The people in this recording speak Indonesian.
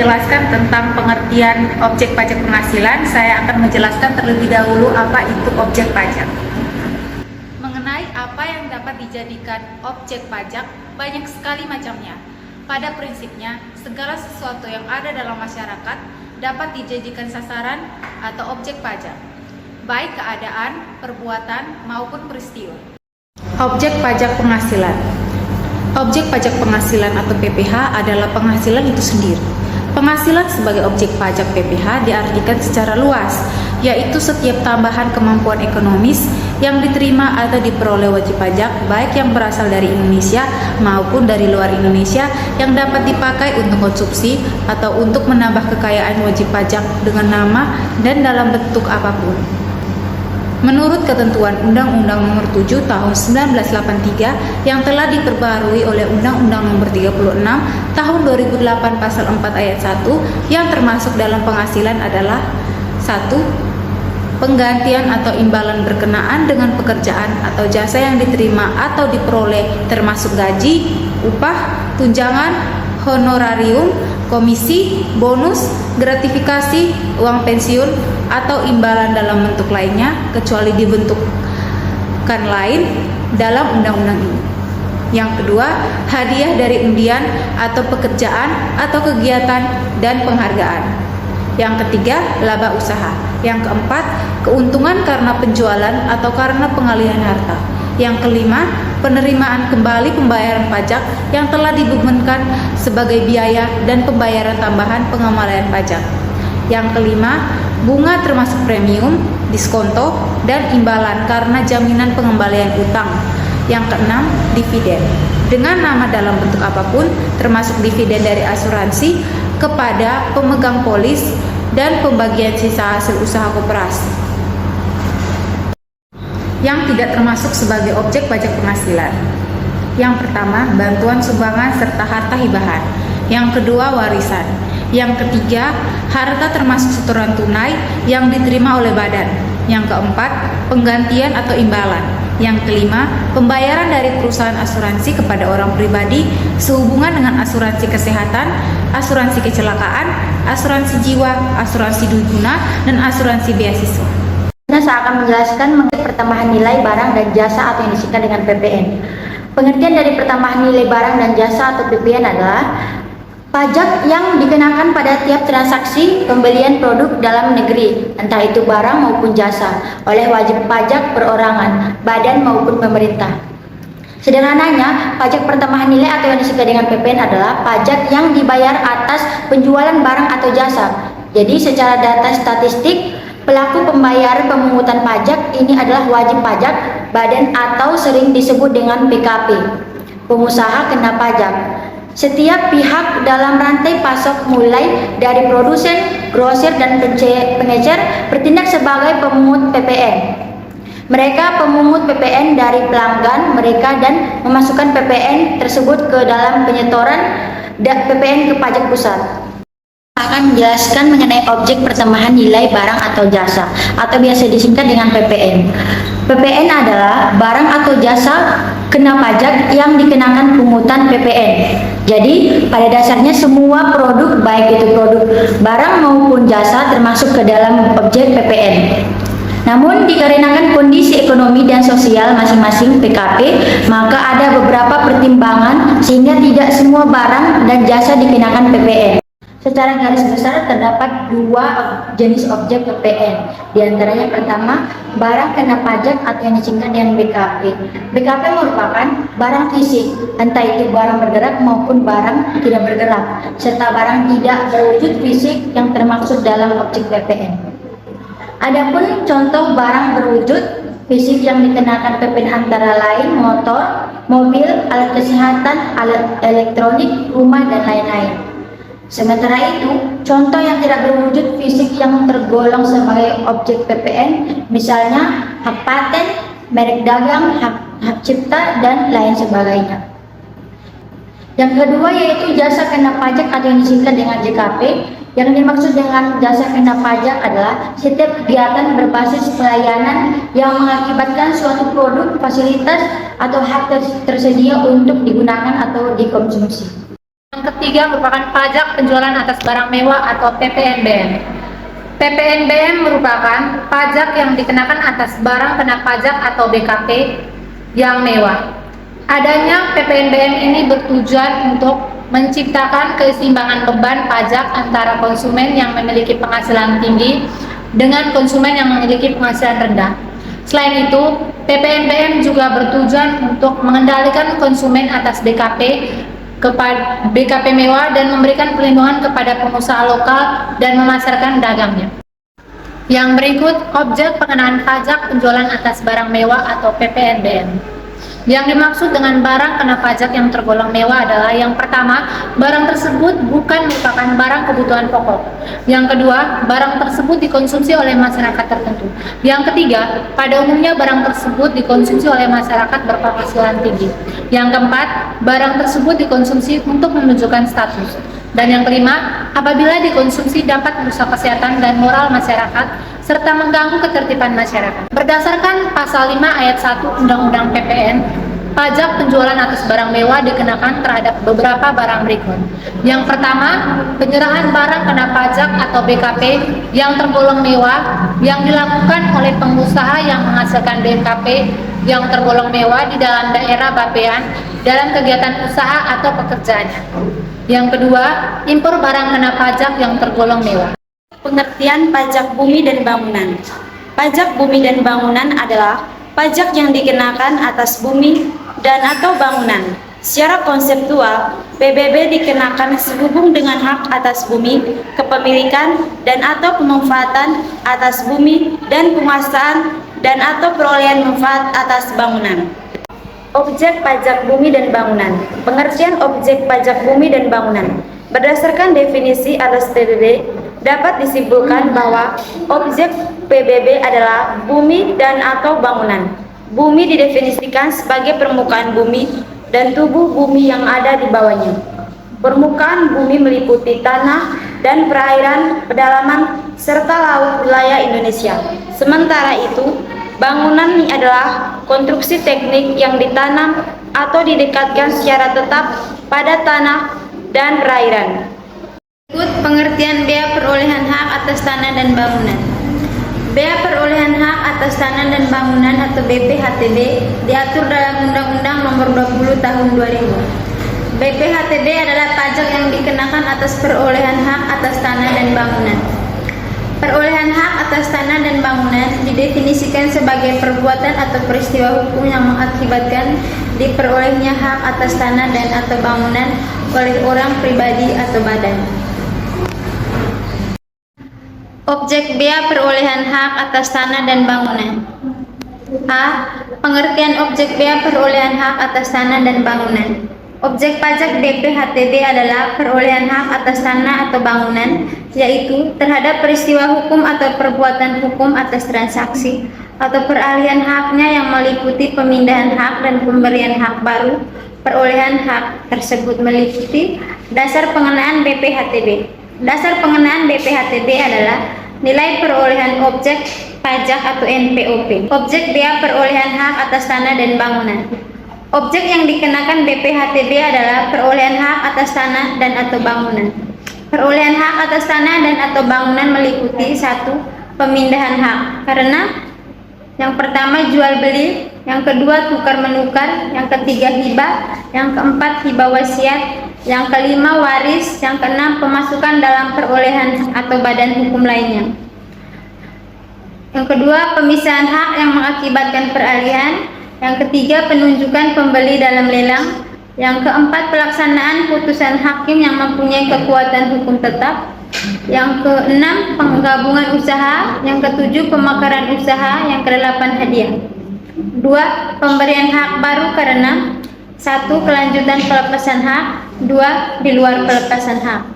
menjelaskan tentang pengertian objek pajak penghasilan, saya akan menjelaskan terlebih dahulu apa itu objek pajak. Mengenai apa yang dapat dijadikan objek pajak, banyak sekali macamnya. Pada prinsipnya, segala sesuatu yang ada dalam masyarakat dapat dijadikan sasaran atau objek pajak, baik keadaan, perbuatan, maupun peristiwa. Objek pajak penghasilan. Objek pajak penghasilan atau PPH adalah penghasilan itu sendiri. Penghasilan sebagai objek pajak PPH diartikan secara luas, yaitu setiap tambahan kemampuan ekonomis yang diterima atau diperoleh wajib pajak, baik yang berasal dari Indonesia maupun dari luar Indonesia, yang dapat dipakai untuk konsumsi atau untuk menambah kekayaan wajib pajak dengan nama dan dalam bentuk apapun. Menurut ketentuan Undang-Undang Nomor 7 Tahun 1983 yang telah diperbarui oleh Undang-Undang Nomor 36 Tahun 2008 Pasal 4 Ayat 1 yang termasuk dalam penghasilan adalah 1. Penggantian atau imbalan berkenaan dengan pekerjaan atau jasa yang diterima atau diperoleh termasuk gaji, upah, tunjangan, honorarium, komisi, bonus, gratifikasi, uang pensiun, atau imbalan dalam bentuk lainnya kecuali dibentukkan lain dalam undang-undang ini. Yang kedua, hadiah dari undian atau pekerjaan atau kegiatan dan penghargaan. Yang ketiga, laba usaha. Yang keempat, keuntungan karena penjualan atau karena pengalihan harta. Yang kelima, penerimaan kembali pembayaran pajak yang telah dibebankan sebagai biaya dan pembayaran tambahan pengembalian pajak. Yang kelima, bunga termasuk premium, diskonto, dan imbalan karena jaminan pengembalian utang. Yang keenam, dividen. Dengan nama dalam bentuk apapun, termasuk dividen dari asuransi kepada pemegang polis dan pembagian sisa hasil usaha koperasi. Yang tidak termasuk sebagai objek pajak penghasilan. Yang pertama, bantuan sumbangan serta harta hibahan. Yang kedua, warisan. Yang ketiga, harta termasuk setoran tunai yang diterima oleh badan. Yang keempat, penggantian atau imbalan. Yang kelima, pembayaran dari perusahaan asuransi kepada orang pribadi sehubungan dengan asuransi kesehatan, asuransi kecelakaan, asuransi jiwa, asuransi guna, dan asuransi beasiswa. Saya akan menjelaskan mengenai pertambahan nilai barang dan jasa atau yang disingkat dengan PPN. Pengertian dari pertambahan nilai barang dan jasa atau PPN adalah pajak yang dikenakan pada tiap transaksi pembelian produk dalam negeri, entah itu barang maupun jasa, oleh wajib pajak perorangan, badan maupun pemerintah. Sederhananya, pajak pertambahan nilai atau yang disingkat dengan PPN adalah pajak yang dibayar atas penjualan barang atau jasa. Jadi secara data statistik, pelaku pembayaran pemungutan pajak ini adalah wajib pajak, badan atau sering disebut dengan PKP, pengusaha kena pajak. Setiap pihak dalam rantai pasok mulai dari produsen, grosir, dan pengecer bertindak sebagai pemungut PPN. Mereka pemungut PPN dari pelanggan mereka dan memasukkan PPN tersebut ke dalam penyetoran PPN ke pajak pusat. Akan menjelaskan mengenai objek pertambahan nilai barang atau jasa atau biasa disingkat dengan PPN. PPN adalah barang atau jasa kena pajak yang dikenakan pungutan PPN. Jadi pada dasarnya semua produk, baik itu produk barang maupun jasa, termasuk ke dalam objek PPN. Namun dikarenakan kondisi ekonomi dan sosial masing-masing PKP, maka ada beberapa pertimbangan sehingga tidak semua barang dan jasa dikenakan PPN. Secara garis besar terdapat dua jenis objek PPN. Di antaranya pertama, barang kena pajak atau yang disingkat dengan BKP. BKP merupakan barang fisik, entah itu barang bergerak maupun barang tidak bergerak, serta barang tidak berwujud fisik yang termaksud dalam objek PPN. Adapun contoh barang berwujud fisik yang dikenakan PPN antara lain motor, mobil, alat kesehatan, alat elektronik, rumah, dan lain-lain. Sementara itu, contoh yang tidak berwujud fisik yang tergolong sebagai objek PPN, misalnya hak paten, merek dagang, hak cipta, dan lain sebagainya. Yang kedua yaitu jasa kena pajak atau yang disingkat dengan JKP. Yang dimaksud dengan jasa kena pajak adalah setiap kegiatan berbasis pelayanan yang mengakibatkan suatu produk, fasilitas, atau hak tersedia untuk digunakan atau dikonsumsi. Yang ketiga merupakan pajak penjualan atas barang mewah atau PPNBM. PPNBM merupakan pajak yang dikenakan atas barang kena pajak atau BKP yang mewah. Adanya PPNBM ini bertujuan untuk menciptakan keseimbangan beban pajak antara konsumen yang memiliki penghasilan tinggi dengan konsumen yang memiliki penghasilan rendah. Selain itu, PPNBM juga bertujuan untuk mengendalikan konsumen atas BKP mewah dan memberikan perlindungan kepada pengusaha lokal dan memasarkan dagangnya. Yang berikut objek pengenaan pajak penjualan atas barang mewah atau PPNBM. Yang dimaksud dengan barang kena pajak yang tergolong mewah adalah yang pertama, barang tersebut bukan merupakan barang kebutuhan pokok. Yang kedua, barang tersebut dikonsumsi oleh masyarakat tertentu. Yang ketiga, pada umumnya barang tersebut dikonsumsi oleh masyarakat berpenghasilan tinggi. Yang keempat, barang tersebut dikonsumsi untuk menunjukkan status. Dan yang kelima, apabila dikonsumsi dapat merusak kesehatan dan moral masyarakat serta mengganggu ketertiban masyarakat. Berdasarkan pasal 5 ayat 1 Undang-Undang PPN, pajak penjualan atas barang mewah dikenakan terhadap beberapa barang berikut. Yang pertama, penyerahan barang kena pajak atau BKP yang tergolong mewah yang dilakukan oleh pengusaha yang menghasilkan BKP yang tergolong mewah di dalam daerah Bapean dalam kegiatan usaha atau pekerjaannya. Yang kedua, impor barang kena pajak yang tergolong mewah. Pengertian pajak bumi dan bangunan. Pajak bumi dan bangunan adalah pajak yang dikenakan atas bumi dan atau bangunan. Secara konseptual, PBB dikenakan sehubung dengan hak atas bumi, kepemilikan dan atau pemanfaatan atas bumi dan penguasaan dan atau perolehan manfaat atas bangunan. Objek pajak bumi dan bangunan. Pengertian objek pajak bumi dan bangunan. Berdasarkan definisi atas PBB, dapat disimpulkan bahwa objek PBB adalah bumi dan atau bangunan. Bumi didefinisikan sebagai permukaan bumi dan tubuh bumi yang ada di bawahnya. Permukaan bumi meliputi tanah dan perairan, pedalaman, serta laut wilayah Indonesia. Sementara itu, bangunan ini adalah konstruksi teknik yang ditanam atau didekatkan secara tetap pada tanah dan perairan. Berikut pengertian bea perolehan hak atas tanah dan bangunan. Bea perolehan hak atas tanah dan bangunan atau BPHTB diatur dalam Undang-Undang Nomor 20 Tahun 2000. BPHTB adalah pajak yang dikenakan atas perolehan hak atas tanah dan bangunan. Perolehan hak atas tanah dan bangunan didefinisikan sebagai perbuatan atau peristiwa hukum yang mengakibatkan diperolehnya hak atas tanah dan atau bangunan oleh orang pribadi atau badan. Objek bea perolehan hak atas tanah dan bangunan. A. Pengertian objek bea perolehan hak atas tanah dan bangunan. Objek pajak BPHTB adalah perolehan hak atas tanah atau bangunan, yaitu terhadap peristiwa hukum atau perbuatan hukum atas transaksi atau peralihan haknya yang meliputi pemindahan hak dan pemberian hak baru. Perolehan hak tersebut meliputi dasar pengenaan BPHTB. Dasar pengenaan BPHTB adalah nilai perolehan objek pajak atau NPOP. Objek bea perolehan hak atas tanah dan bangunan. Objek yang dikenakan BPHTB adalah perolehan hak atas tanah dan atau bangunan. Perolehan hak atas tanah dan atau bangunan meliputi 1. Pemindahan hak, karena yang pertama jual beli, yang kedua tukar menukar, yang ketiga hibah, yang keempat hibah wasiat, yang kelima waris, yang keenam pemasukan dalam perolehan atau badan hukum lainnya. Yang kedua pemisahan hak yang mengakibatkan peralihan, yang ketiga penunjukan pembeli dalam lelang, yang keempat pelaksanaan putusan hakim yang mempunyai kekuatan hukum tetap, yang keenam penggabungan usaha, yang ketujuh pemekaran usaha, yang kedelapan hadiah. 2. Pemberian hak baru karena 1. Kelanjutan pelepasan hak, 2. Di luar pelepasan hak.